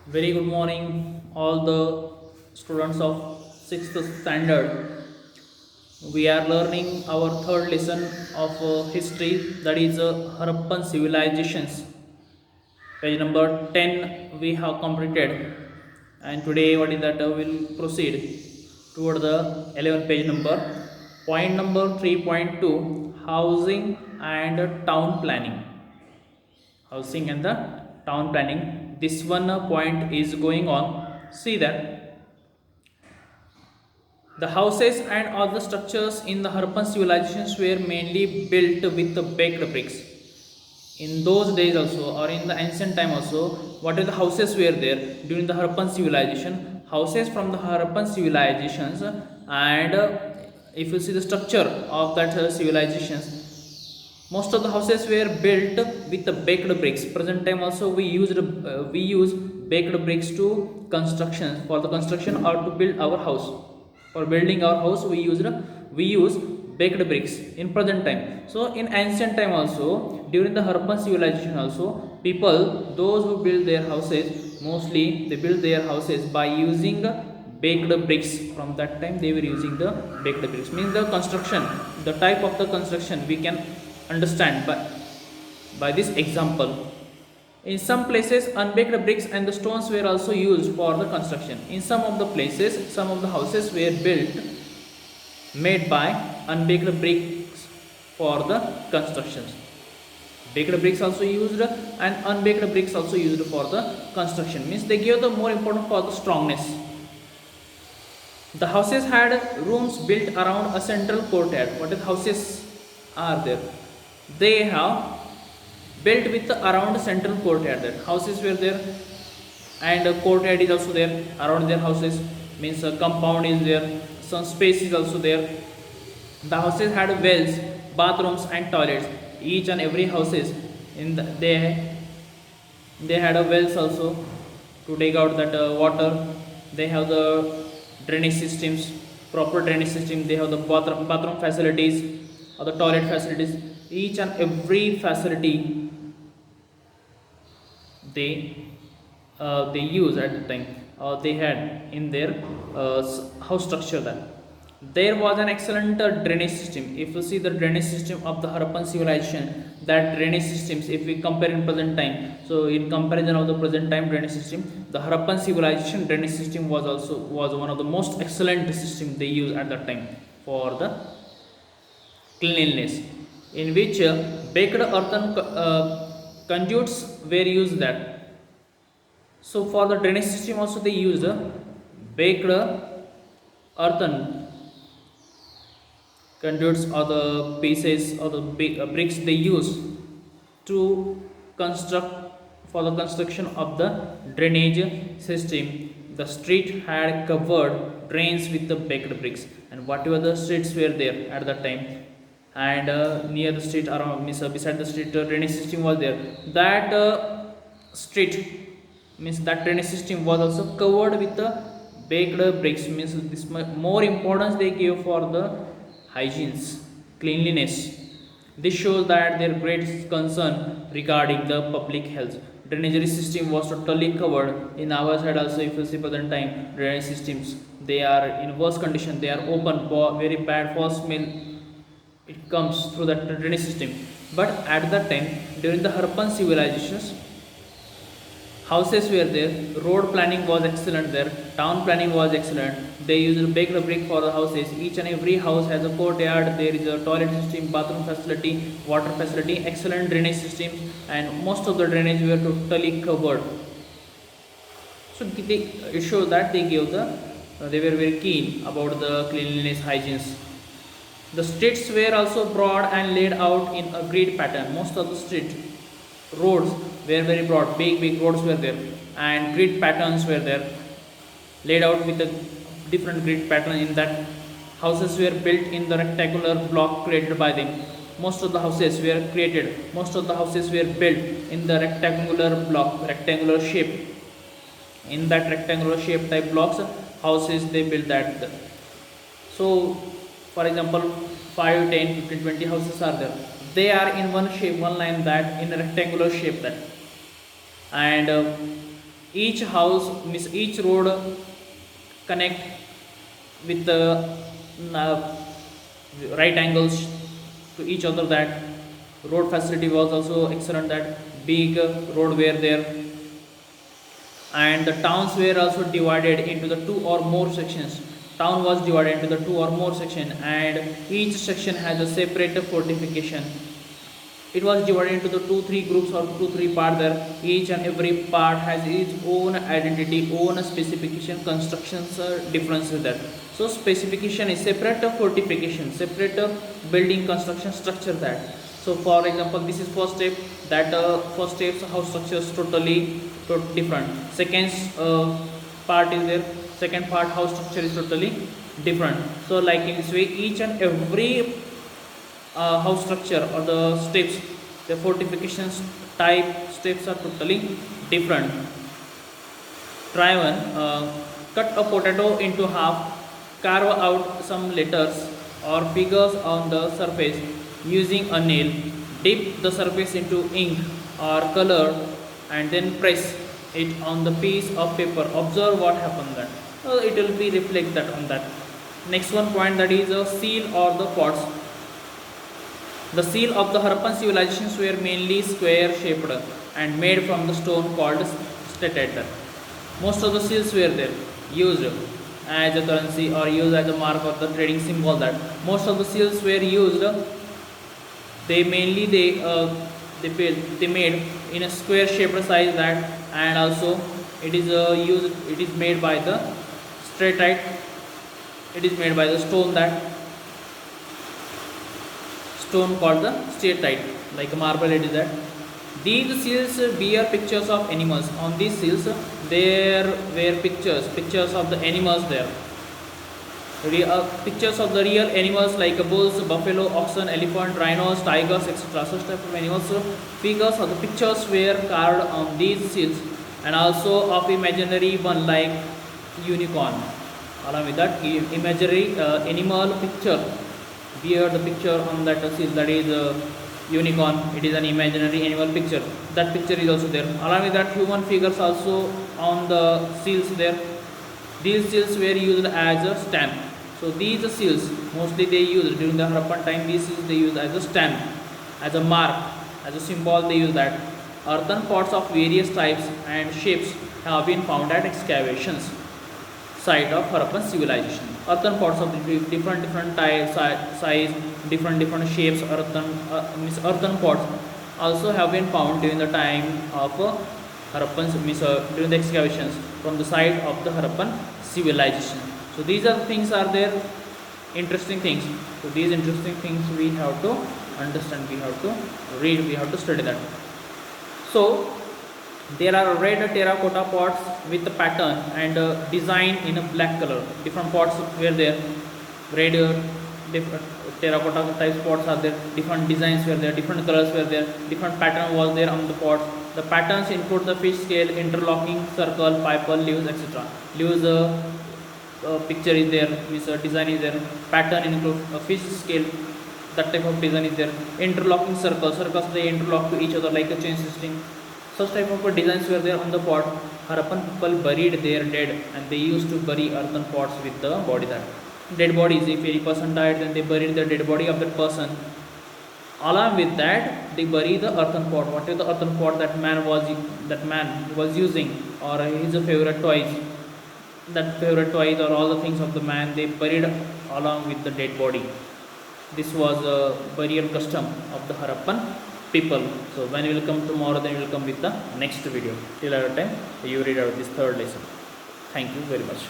Very good morning, all the students of 6th standard. We are learning our third lesson of history, that is Harappan civilizations. Page number 10 we have completed, and today what is that we'll proceed toward the 11th page number. Point number 3.2, housing and town planning. Housing and the town planning. This one point is going on. See that the houses and other structures in the Harappan civilizations were mainly built with the baked bricks. In those days also, or in the ancient time also, what are the houses were there during the Harappan civilization? Houses from the Harappan civilizations, and if you see the structure of that civilizations, most of the houses were built with the baked bricks. Present time also we use baked bricks to construction, for the construction or to build our house. For building our house we use baked bricks in present time. So in ancient time also, during the Harappan civilization also, people, those who build their houses, mostly they build their houses by using baked bricks. From that time they were using the baked bricks. Means the construction, the type of the construction we can understand by this example. In some places, unbaked bricks and the stones were also used for the construction. In some of the places, some of the houses were built made by unbaked bricks for the constructions. Baked bricks also used and unbaked bricks also used for the construction. Means they give the more important for the strongness. The houses had rooms built around a central courtyard. What is houses are there? They have built with around central courtyard. That houses were there, and a courtyard is also there around their houses. Means a compound is there, some space is also there. The houses had wells, bathrooms and toilets. Each and every houses in they had a wells also to take out that water. They have the drainage systems, proper drainage system. They have the bathroom facilities or the toilet facilities. Each and every facility they use at the time, they had in their house structure. That there was an excellent drainage system. If you see the drainage system of the Harappan civilization, that drainage systems, if we compare in present time, so in comparison of the present time drainage system, the Harappan civilization drainage system was one of the most excellent system they used at that time for the cleanliness, in which baked earthen conduits were used. That so for the drainage system also they used baked earthen conduits, or the pieces or the bricks they use to construct, for the construction of the drainage system. The street had covered drains with the baked bricks, and whatever the streets were there at that time, and near the street, around means beside the street, drainage system was there. That street, means that drainage system was also covered with the baked bricks. Means this more importance they gave for the hygienes, cleanliness. This shows that their great concern regarding the public health. Drainage system was totally covered. In our side also, if you see present time drainage systems, they are in worse condition. They are open for very bad false smell, it comes through the drainage system. But at that time, during the Harappan civilizations, houses were there, road planning was excellent there, town planning was excellent. They used baked brick for the houses. Each and every house has a courtyard. There is a toilet system, bathroom facility, water facility, excellent drainage system, and most of the drainage were totally covered. So it shows that they were very keen about the cleanliness, hygienes. The streets were also broad and laid out in a grid pattern. Most of the street roads were very broad, big roads were there, and grid patterns were there, laid out with a different grid pattern. In that, houses were built in the rectangular block created by them. Most of the houses were built in the rectangular block, rectangular shape. In that rectangular shape type blocks, houses they built that. So for example, 5, 10, 15, 20 houses are there. They are in one shape, one line, that in a rectangular shape. That, and each house means each road connect with the right angles to each other. That road facility was also excellent, that big road were there, and the towns were also divided into the two or more sections. Town was divided into the two or more section, and each section has a separate fortification. It was divided into the 2-3 groups or 2-3 parts there. Each and every part has its own identity, own specification, constructions differences there. So specification is separate fortification, separate building construction structure that. So for example, this is first step, that first step's house structure is totally different. Second part is there, second part house structure is totally different. So like in this way, each and every house structure or the steps, the fortifications type steps are totally different. Try one. Cut a potato into half, carve out some letters or figures on the surface using a nail, dip the surface into ink or color, and then press it on the piece of paper. Observe what happened then. It will be reflect that on that. Next one point, that is a seal or the pots. The seal of the Harappan civilizations were mainly square shaped and made from the stone called statette. Most of the seals were there used as a currency or used as a mark of the trading symbol. That most of the seals were used. They mainly they made in a square shaped size that, and also it is used. It is made by the statette. It is made by the stone, that stone called the statette, like a marble. It is that. These seals bear pictures of animals. On these seals there were pictures of the animals there. Pictures of the real animals like bulls, buffalo, oxen, elephant, rhinos, tigers, etc. Such type of animals. Figures of the pictures were carved on these seals, and also of imaginary one like unicorn. Along with that, imaginary animal picture, bear the picture on that seal, that is unicorn. It is an imaginary animal picture. That picture is also there. Along with that, human figures also on the seals there. These seals were used as a stamp. So these seals mostly they used during the Harappan time. These seals they used as a stamp, as a mark, as a symbol. They use that. Earthen pots of various types and shapes have been found at excavations site of Harappan civilization. Earthen pots of different types, size, different shapes. Earthen pots also have been found during the time of Harappan, during the excavations from the site of the Harappan civilization. So these are the things are there, interesting things. So these interesting things we have to understand, we have to read, we have to study that. So there are red terracotta pots with a pattern and design in a black color. Different pots were there, red different terracotta type pots are there, different designs were there, different colors were there, different pattern was there on the pots. The patterns include the fish scale, interlocking circle, piper, leaves, etc. Leaves picture is there, means design is there. Pattern include a fish scale, that type of design is there. Interlocking circles they interlock to each other like a chain system. Such type of designs were there on the pot. Harappan people buried their dead, and they used to bury earthen pots with the body, that dead bodies. If any person died, then they buried the dead body of that person. Along with that, they bury the earthen pot. Whatever the earthen pot that man was using, or his favorite toys, or all the things of the man, they buried along with the dead body. This was a burial custom of the Harappan people. So when we will come tomorrow, then we will come with the next video. Till that time, you read out this third lesson. Thank you very much.